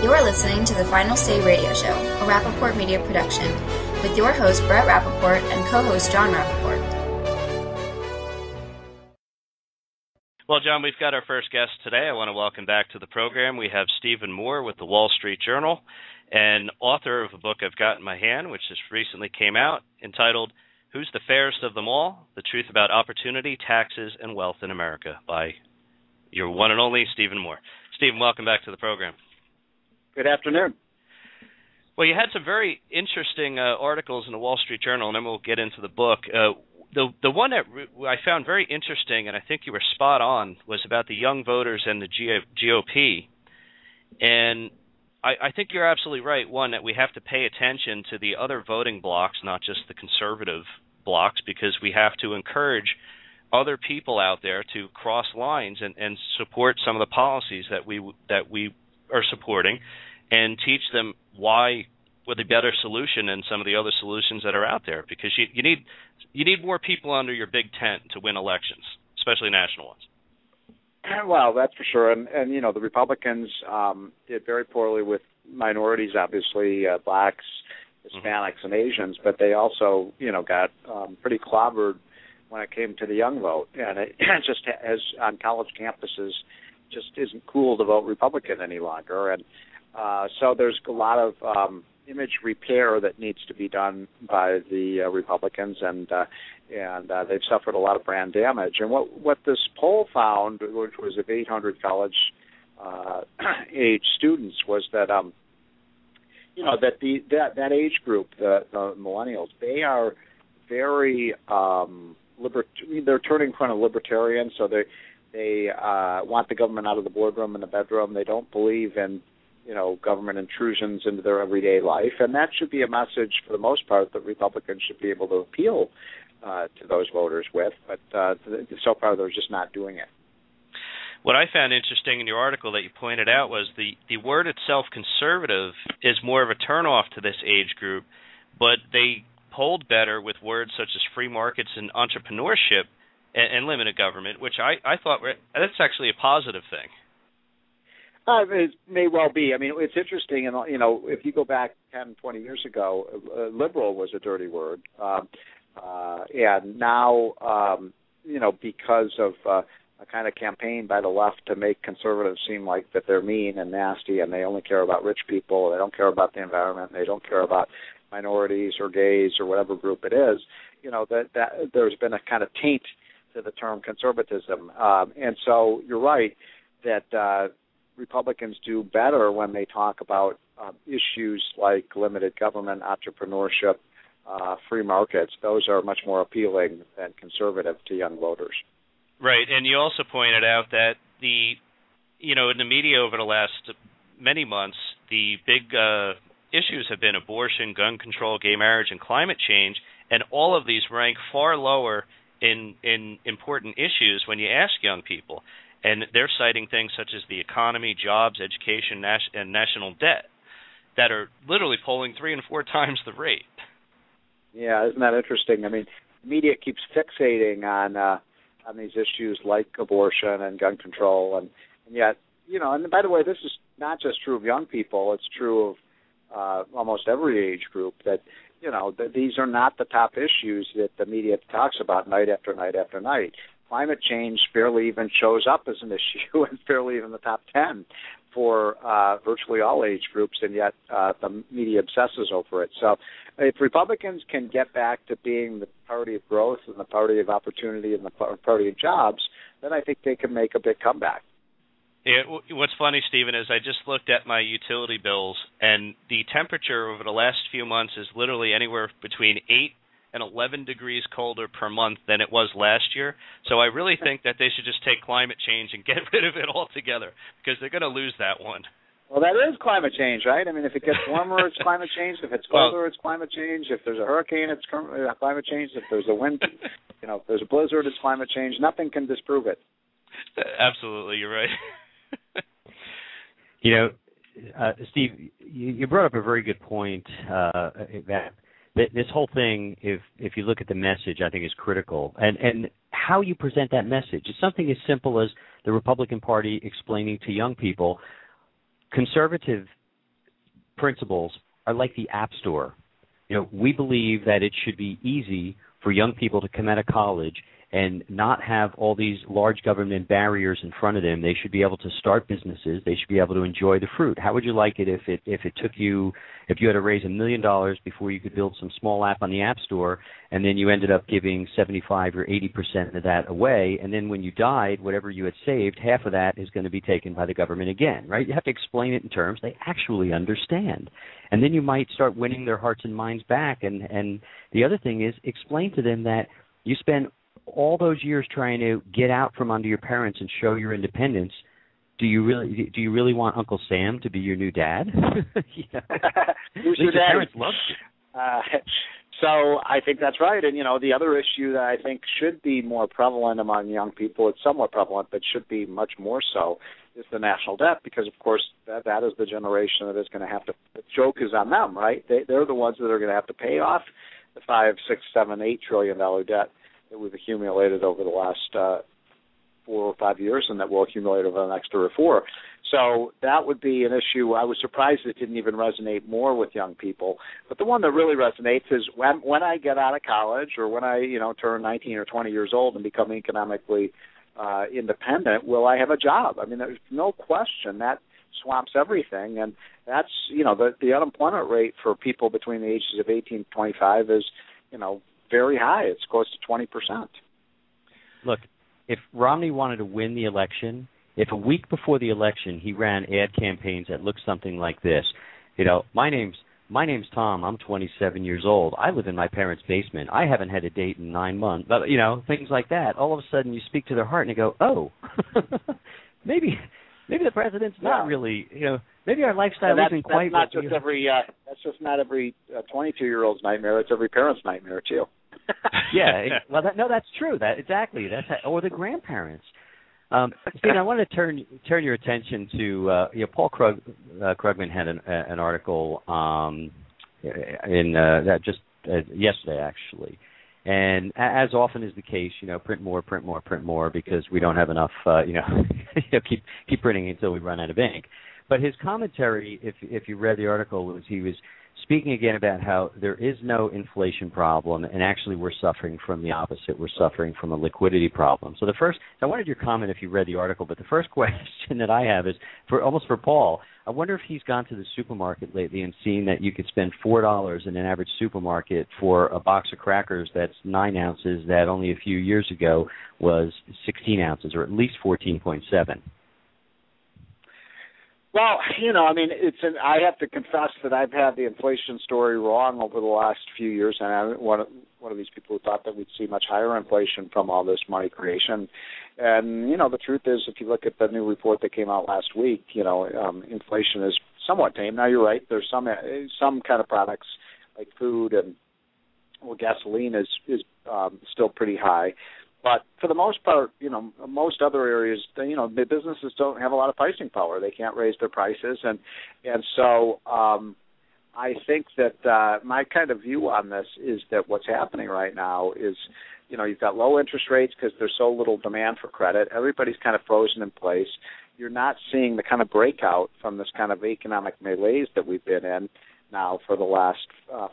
You are listening to the Final Say Radio Show, a Rappaport Media production, with your host Brett Rappaport and co-host John Rappaport. Well, John, we've got our first guest today. I want to welcome back to the program. We have Stephen Moore with the Wall Street Journal and author of a book I've got in my hand, which just recently came out, entitled Who's the Fairest of Them All? The Truth About Opportunity, Taxes, and Wealth in America by your one and only Stephen Moore. Stephen, welcome back to the program. Good afternoon. Well, you had some very interesting articles in the Wall Street Journal, and then we'll get into the book. The one that I found very interesting, and I think you were spot on, was about the young voters and the GOP. And I think you're absolutely right, one, that we have to pay attention to the other voting blocs, not just the conservative blocs, because we have to encourage other people out there to cross lines and support some of the policies that we are supporting, and teach them why we're the better solution than some of the other solutions that are out there. Because you need more people under your big tent to win elections, especially national ones. Well, that's for sure. And you know, the Republicans did very poorly with minorities, obviously, blacks, Hispanics, and Asians, but they also, got pretty clobbered when it came to the young vote. And it just, as on college campuses, just isn't cool to vote Republican any longer. And so there's a lot of image repair that needs to be done by the Republicans, and they've suffered a lot of brand damage. And what this poll found, which was of 800 college age students, was that that age group, the millennials, they are very they're turning kind of libertarian, so they want the government out of the boardroom and the bedroom. They don't believe in government intrusions into their everyday life, and that should be a message for the most part that Republicans should be able to appeal to those voters with, but so far they're just not doing it. What I found interesting in your article that you pointed out was the word itself, conservative, is more of a turnoff to this age group, but they polled better with words such as free markets and entrepreneurship and limited government, which I thought that's actually a positive thing. It may well be. I mean, it's interesting, and if you go back 10, 20 years ago, liberal was a dirty word, and now, because of a kind of campaign by the left to make conservatives seem like that they're mean and nasty, and they only care about rich people, they don't care about the environment, they don't care about minorities or gays or whatever group it is, that there's been a kind of taint to the term conservatism, and so you're right that Republicans do better when they talk about issues like limited government, entrepreneurship, free markets. Those are much more appealing than conservative to young voters. Right, and you also pointed out that in the media over the last many months, the big issues have been abortion, gun control, gay marriage, and climate change, and all of these rank far lower in important issues when you ask young people. And they're citing things such as the economy, jobs, education, and national debt that are literally polling 3 and 4 times the rate. Yeah, isn't that interesting? I mean, media keeps fixating on these issues like abortion and gun control, and yet, and by the way, this is not just true of young people. It's true of almost every age group that, that these are not the top issues that the media talks about night after night after night. Climate change barely even shows up as an issue and barely even the top 10 for virtually all age groups, and yet the media obsesses over it. So if Republicans can get back to being the party of growth and the party of opportunity and the party of jobs, then I think they can make a big comeback. Yeah, what's funny, Stephen, is I just looked at my utility bills, and the temperature over the last few months is literally anywhere between 8 and 11 degrees colder per month than it was last year. So I really think that they should just take climate change and get rid of it altogether, because they're going to lose that one. Well, that is climate change, right? I mean, if it gets warmer, it's climate change. If it's colder, it's climate change. If there's a hurricane, it's climate change. If there's a wind, if there's a blizzard, it's climate change. Nothing can disprove it. Absolutely, you're right. Steve, you brought up a very good point that this whole thing, if you look at the message, I think is critical. And how you present that message. It's something as simple as the Republican Party explaining to young people, conservative principles are like the App Store. We believe that it should be easy for young people to come out of college and not have all these large government barriers in front of them. They should be able to start businesses. They should be able to enjoy the fruit. How would you like it if it took you, if you had to raise $1 million before you could build some small app on the App Store, and then you ended up giving 75 or 80% of that away, and then when you died, whatever you had saved, half of that is going to be taken by the government again, right? You have to explain it in terms they actually understand. And then you might start winning their hearts and minds back. And the other thing is explain to them that you spend all those years trying to get out from under your parents and show your independence. Do you really want Uncle Sam to be your new dad? Who's your parents love you. So I think that's right. And, the other issue that I think should be more prevalent among young people, it's somewhat prevalent, but should be much more so, is the national debt, because, of course, that is the generation that is going to have to – the joke is on them, right? They're the ones that are going to have to pay off the $5, $6, $7, $8 trillion debt that we've accumulated over the last 4 or 5 years, and that will accumulate over the next 3 or 4. So that would be an issue. I was surprised it didn't even resonate more with young people. But the one that really resonates is when I get out of college, or when I turn 19 or 20 years old and become economically independent, will I have a job? I mean, there's no question that swamps everything, and that's the unemployment rate for people between the ages of 18 and 25 is very high. It's close to 20%. Look, if Romney wanted to win the election, if a week before the election he ran ad campaigns that looked something like this, my name's Tom. I'm 27 years old. I live in my parents' basement. I haven't had a date in 9 months. But things like that. All of a sudden, you speak to their heart and you go, "Oh, maybe the president's not really. Maybe our lifestyle isn't quite." That's not just that's just not every 22-year-old's nightmare. It's every parent's nightmare too. Yeah. That's true. Exactly. Or the grandparents. Steve, I want to turn your attention to Paul Krugman had an article in that just yesterday actually, and as often is the case, print more because we don't have enough. Keep printing until we run out of ink. But his commentary, if you read the article, was he was speaking again about how there is no inflation problem, and actually we're suffering from the opposite. We're suffering from a liquidity problem. So I wanted your comment if you read the article, but the first question that I have is for Paul. I wonder if he's gone to the supermarket lately and seen that you could spend $4 in an average supermarket for a box of crackers that's 9 ounces that only a few years ago was 16 ounces, or at least 14.7. Well, I have to confess that I've had the inflation story wrong over the last few years, and I'm one of these people who thought that we'd see much higher inflation from all this money creation. And, the truth is, if you look at the new report that came out last week, inflation is somewhat tame. Now, you're right. There's some kind of products like food and gasoline is still pretty high. But for the most part, most other areas, the businesses don't have a lot of pricing power. They can't raise their prices, and so I think that my kind of view on this is that what's happening right now is, you've got low interest rates because there's so little demand for credit. Everybody's kind of frozen in place. You're not seeing the kind of breakout from this kind of economic malaise that we've been in now for the last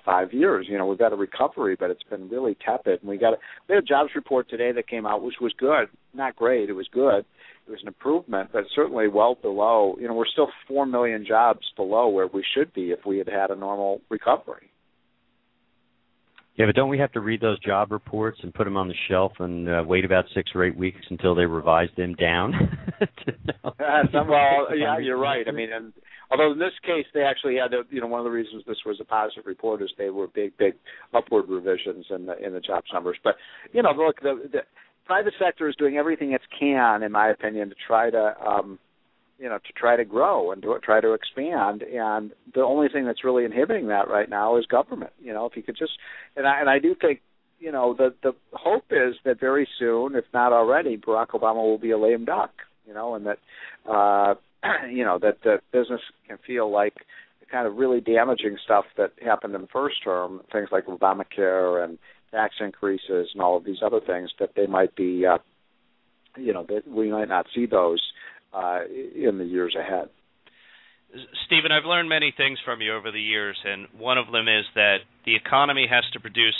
5 years. We've got a recovery, but it's been really tepid. And we had a jobs report today that came out, which was good, not great. It was good. It was an improvement, but certainly well below. We're still 4 million jobs below where we should be if we had had a normal recovery. Yeah, but don't we have to read those job reports and put them on the shelf and wait about 6 or 8 weeks until they revise them down? Yeah, you're right. And although in this case they actually had, one of the reasons this was a positive report is they were big upward revisions in the jobs numbers. But look, the private sector is doing everything it can, in my opinion, to try to grow and to try to expand. And the only thing that's really inhibiting that right now is government. If you could just, and I do think, the hope is that very soon, if not already, Barack Obama will be a lame duck. And that that the business can feel like the kind of really damaging stuff that happened in the first term, things like Obamacare and tax increases and all of these other things, that they might be, that we might not see those in the years ahead. Stephen, I've learned many things from you over the years, and one of them is that the economy has to produce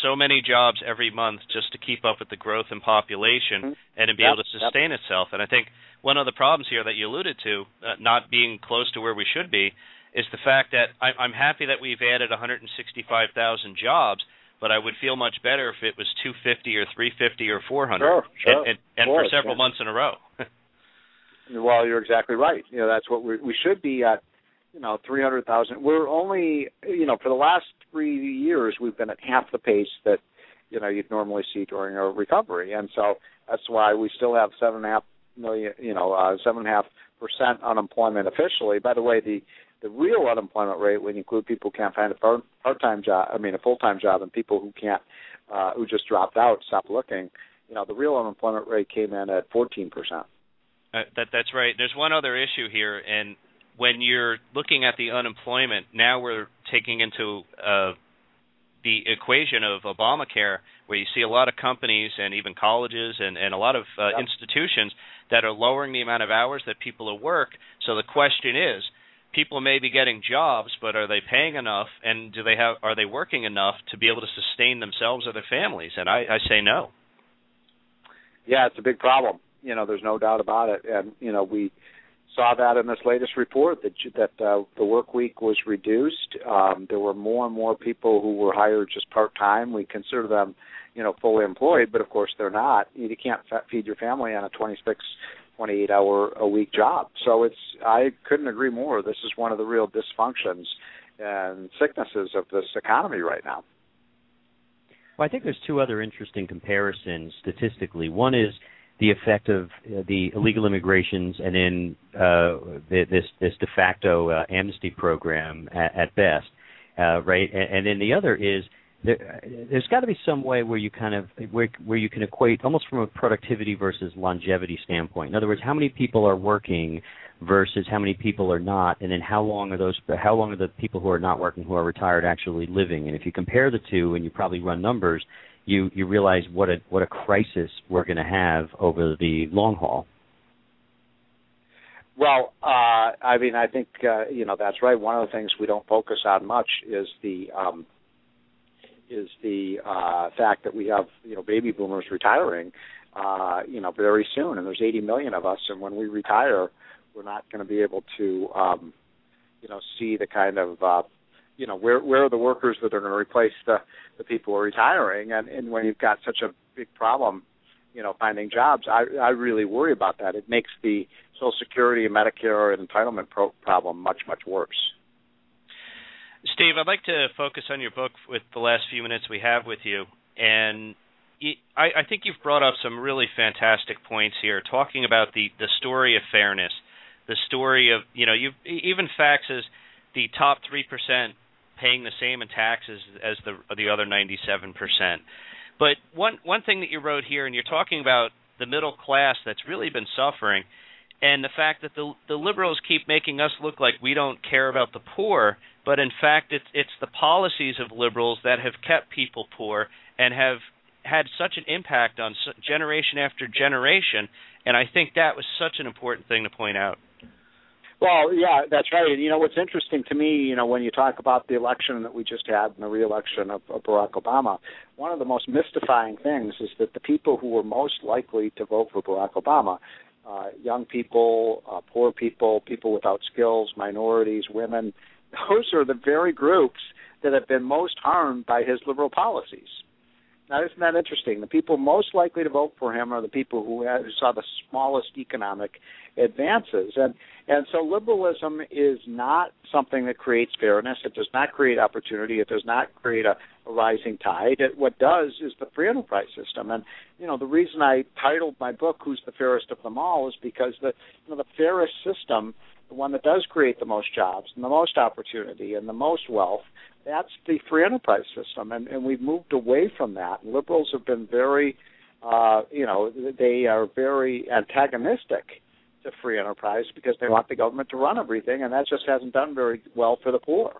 so many jobs every month just to keep up with the growth in population and to be able to sustain itself. And I think one of the problems here that you alluded to, not being close to where we should be, is the fact that I'm happy that we've added 165,000 jobs, but I would feel much better if it was 250 or 350 or 400, and for several months in a row. Well, you're exactly right. That's what we should be at. 300,000. We're only, for the last 3 years, we've been at half the pace that, you'd normally see during a recovery. And so that's why we still have 7.5 million, 7.5% unemployment officially. By the way, the real unemployment rate, when you include people who can't find a part-time job, a full-time job, and people who can't, who just dropped out, stopped looking, the real unemployment rate came in at 14%. That's right. There's one other issue here, and when you're looking at the unemployment, now we're taking into the equation of Obamacare, where you see a lot of companies and even colleges and a lot of institutions that are lowering the amount of hours that people at work. So the question is, people may be getting jobs, but are they paying enough, and are they working enough to be able to sustain themselves or their families? And I say no. Yeah, it's a big problem. There's no doubt about it. And, we saw that in this latest report that the work week was reduced. There were more and more people who were hired just part-time. We consider them, fully employed, but of course they're not. You can't feed your family on a 26, 28-hour-a-week job. So I couldn't agree more. This is one of the real dysfunctions and sicknesses of this economy right now. Well, I think there's two other interesting comparisons statistically. One is the effect of the illegal immigrations and then this de facto amnesty program at best, right? And then the other is there's got to be some way where you where you can equate almost from a productivity versus longevity standpoint. In other words, how many people are working versus how many people are not, and then how long are the people who are not working, who are retired, actually living? And if you compare the two, and you probably run numbers, you realize what a crisis we're going to have over the long haul. Well, I think that's right. One of the things we don't focus on much is the fact that we have baby boomers retiring very soon, and there's 80 million of us, and when we retire, we're not going to be able to see the kind of where are the workers that are going to replace the people who are retiring, and when you've got such a big problem finding jobs, I really worry about that. It makes the Social Security and Medicare and entitlement problem much, much worse. Steve, I'd like to focus on your book with the last few minutes we have with you. And I think you've brought up some really fantastic points here, talking about the story of fairness, the story of, even facts as the top 3% paying the same in taxes as the other 97%. But one thing that you wrote here, and you're talking about the middle class that's really been suffering, and the fact that the liberals keep making us look like we don't care about the poor, but in fact it's the policies of liberals that have kept people poor and have had such an impact on generation after generation, and I think that was such an important thing to point out. Well, yeah, that's right. And, what's interesting to me, when you talk about the election that we just had and the re-election of Barack Obama, one of the most mystifying things is that the people who were most likely to vote for Barack Obama, young people, poor people, people without skills, minorities, women, those are the very groups that have been most harmed by his liberal policies. Now, isn't that interesting? The people most likely to vote for him are the people who saw the smallest economic advances. And so liberalism is not something that creates fairness. It does not create opportunity. It does not create a rising tide. What does is the free enterprise system. And, the reason I titled my book, Who's the Fairest of Them All, is because the fairest system, the one that does create the most jobs and the most opportunity and the most wealth, that's the free enterprise system, and we've moved away from that. Liberals have been very, they are very antagonistic to free enterprise because they want the government to run everything, and that just hasn't done very well for the poor.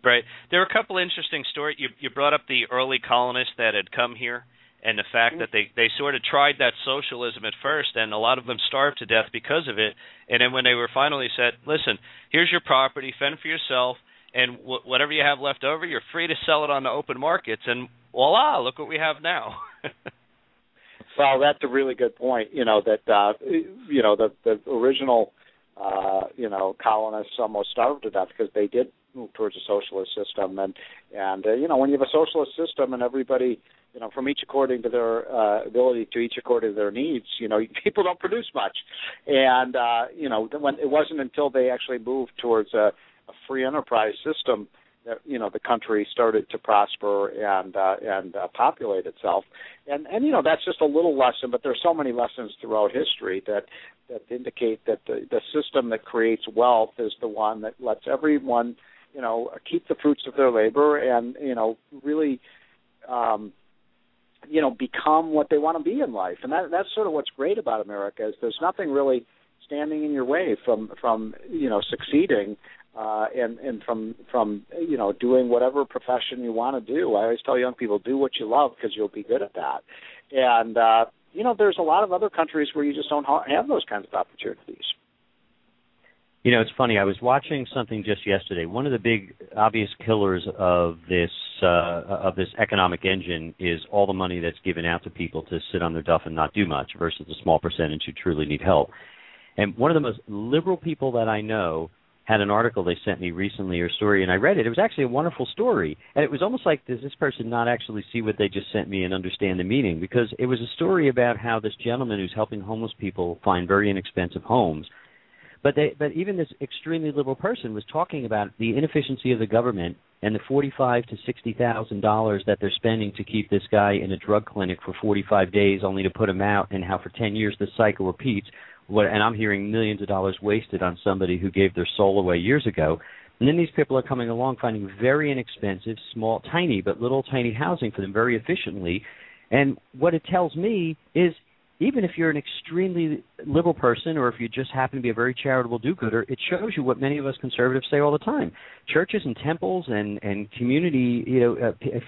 Right. There are a couple interesting stories. You brought up the early colonists that had come here, and the fact that they sort of tried that socialism at first, and a lot of them starved to death because of it. And then when they were finally said, listen, here's your property, fend for yourself, and whatever you have left over, you're free to sell it on the open markets, and voila, look what we have now. Well, that's a really good point. That the original colonists almost starved to death because they did move towards a socialist system, and when you have a socialist system and everybody, from each according to their ability to each according to their needs, people don't produce much, and when it wasn't until they actually moved towards a free enterprise system that the country started to prosper and populate itself, and that's just a little lesson, but there's so many lessons throughout history that indicate that the system that creates wealth is the one that lets everyone keep the fruits of their labor and really become what they want to be in life, and that's sort of what's great about America is there's nothing really standing in your way from succeeding. And from doing whatever profession you want to do. I always tell young people, do what you love because you'll be good at that. And, there's a lot of other countries where you just don't have those kinds of opportunities. It's funny. I was watching something just yesterday. One of the big obvious killers of this economic engine is all the money that's given out to people to sit on their duff and not do much versus the small percentage who truly need help. And one of the most liberal people that I know had an article they sent me recently or a story, and I read it. It was actually a wonderful story. And it was almost like, does this person not actually see what they just sent me and understand the meaning? Because it was a story about how this gentleman who's helping homeless people find very inexpensive homes. But even this extremely liberal person was talking about the inefficiency of the government and the $45,000 to $60,000 that they're spending to keep this guy in a drug clinic for 45 days only to put him out, and how for 10 years the cycle repeats. And I'm hearing millions of dollars wasted on somebody who gave their soul away years ago. And then these people are coming along finding very inexpensive, small, tiny, but little tiny housing for them very efficiently. And what it tells me is even if you're an extremely liberal person or if you just happen to be a very charitable do-gooder, it shows you what many of us conservatives say all the time. Churches and temples and community,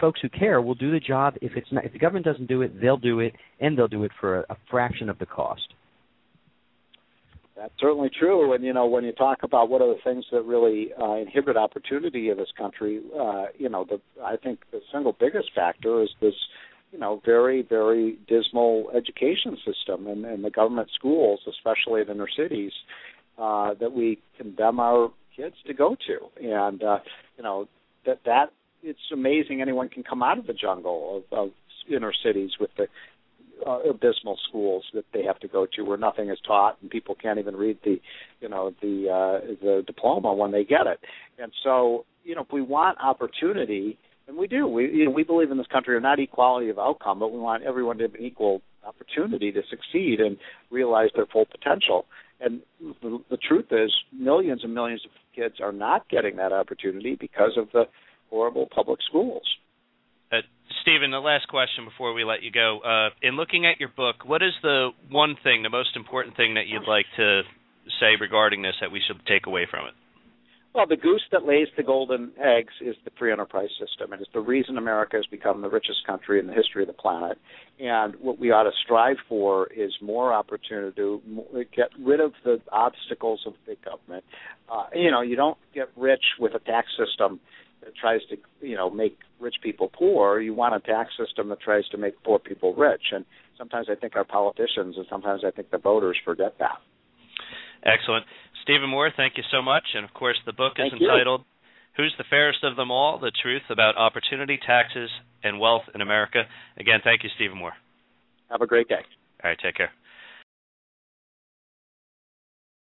folks who care will do the job. If the government doesn't do it, they'll do it, and they'll do it for a fraction of the cost. That's certainly true. And, when you talk about what are the things that really inhibit opportunity in this country, I think the single biggest factor is this, very, very dismal education system and the government schools, especially in inner cities, that we condemn our kids to go to. And, that it's amazing anyone can come out of the jungle of inner cities with the abysmal schools that they have to go to where nothing is taught and people can't even read the diploma when they get it. And so, if we want opportunity, and we do, we believe in this country of not equality of outcome, but we want everyone to have an equal opportunity to succeed and realize their full potential. And the truth is, millions and millions of kids are not getting that opportunity because of the horrible public schools. Stephen, the last question before we let you go. In looking at your book, what is the one thing, the most important thing that you'd like to say regarding this that we should take away from it? Well, the goose that lays the golden eggs is the free enterprise system. It is the reason America has become the richest country in the history of the planet. And what we ought to strive for is more opportunity to get rid of the obstacles of big government. You don't get rich with a tax system that tries to, make rich people poor. You want a tax system that tries to make poor people rich. And sometimes I think our politicians and sometimes I think the voters forget that. Excellent. Stephen Moore, thank you so much. And, of course, the book is entitled Who's the Fairest of Them All? The Truth About Opportunity, Taxes, and Wealth in America. Again, thank you, Stephen Moore. Have a great day. All right, take care.